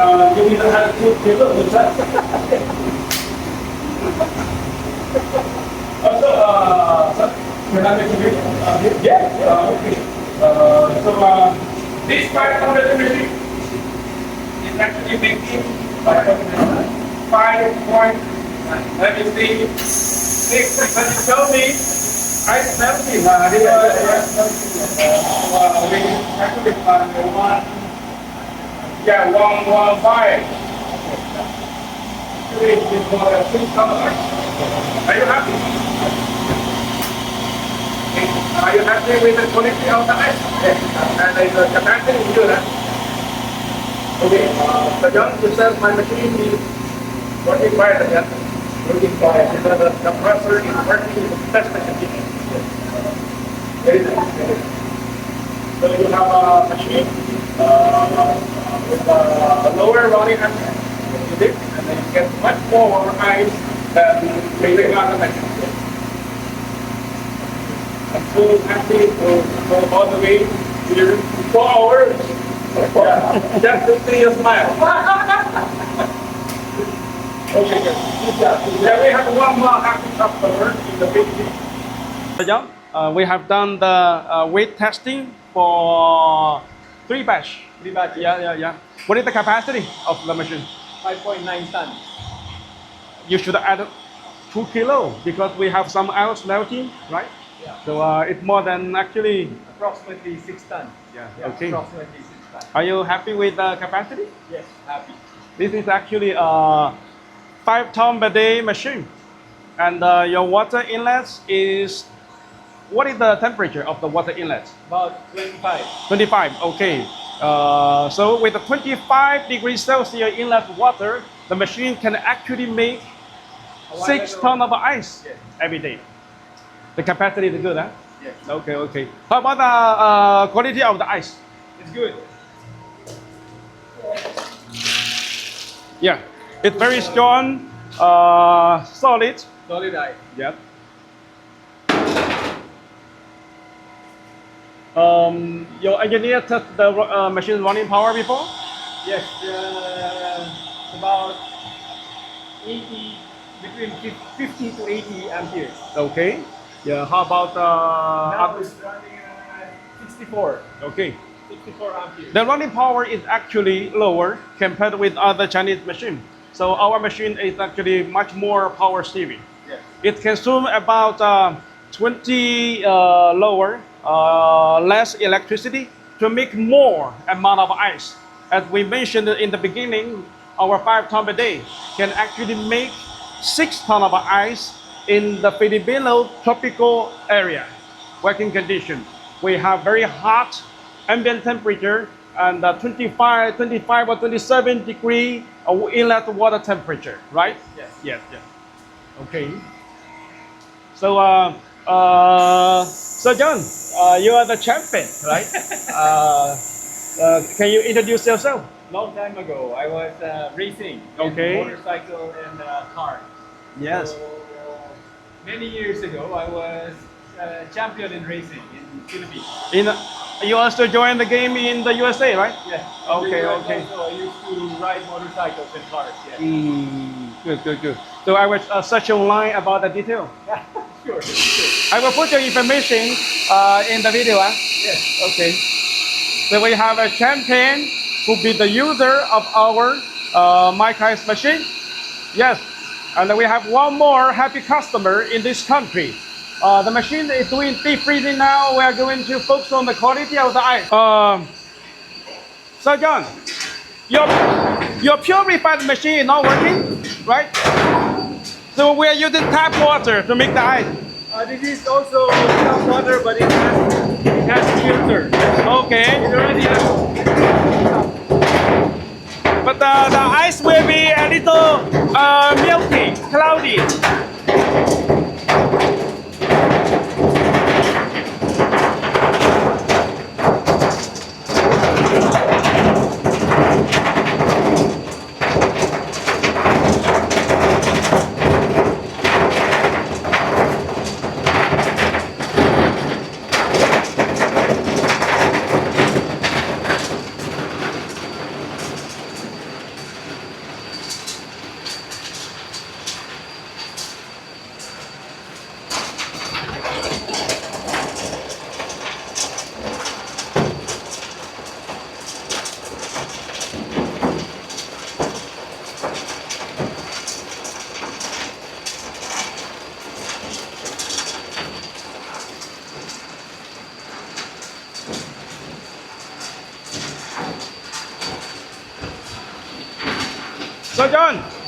you will have to take a look at. Also, we're not making it. Yeah, okay. This 500 machine is actually making 5 point, let me see, 6, but you tell me, I smell it. We actually found one, yeah, 115. Actually, it's for a $6. Are you happy? Are you happy with the quality of the ice? Yes. And the capacity is good, huh? Okay. So John, you said my machine is working fine, yeah? Working fine. The compressor is working in the best condition. Very nice. So you have a machine with a lower running ambient, and then you get much more ice than regular machine. I'm so happy to go all the way here 4 hours. Yeah, just to see your smile. Okay, good. Yeah, we have one more happy customer in the Philippines. We have done the weight testing for 3 batch. 3 batches. Yeah. What is the capacity of the machine? 5.9 tons. You should add 2 kilo because we have some ice melting, right? Yeah. So it's more than actually. Approximately 6 tons. Yeah. Yeah, Okay. approximately 6 tons. Are you happy with the capacity? Yes, happy. This is actually a 5-ton per day machine, and your water inlet is. What is the temperature of the water inlet? About 25. 25. Okay. So with the 25 degrees Celsius inlet water, the machine can actually make 6 tons of ice every day. The capacity is good, huh? Yes. Okay. How about the quality of the ice? It's good. Yeah, it's very strong, solid. Solid ice. Yeah. Your engineer tested the machine running power before? Yes, about 80, between 50 to 80 amperes. Okay. Yeah. How about Now it's running 64. Okay. 64 amperes. The running power is actually lower compared with other Chinese machine. So our machine is actually much more power saving. Yes. It consumes about 20 less electricity to make more amount of ice. As we mentioned in the beginning, our 5 tons per day can actually make 6 tons of ice in the Filipino tropical area working condition. We have very hot ambient temperature and 25 or 27 degree inlet water temperature, right? Yes. Okay. So, so John, you are the champion, right? Can you introduce yourself? Long time ago, I was racing Okay. in motorcycle and car. Yes. So, many years ago, I was champion in racing in Philippines. You also joined the game in the USA, right? Yes. Okay. Also, I used to ride motorcycles and cars. Yes. Good. So I will search online about the detail. Sure. I will put your information in the video. Yes. Okay. So we have a champion who be the user of our mic ice machine. Yes. And we have one more happy customer in this country. The machine is doing deep freezing now. We are going to focus on the quality of the ice. So John, your purified machine is not working, right? So we are using tap water to make the ice. This is also tap water, but it has filter. Okay. It already has. But the ice will be a little milky, cloudy. So John,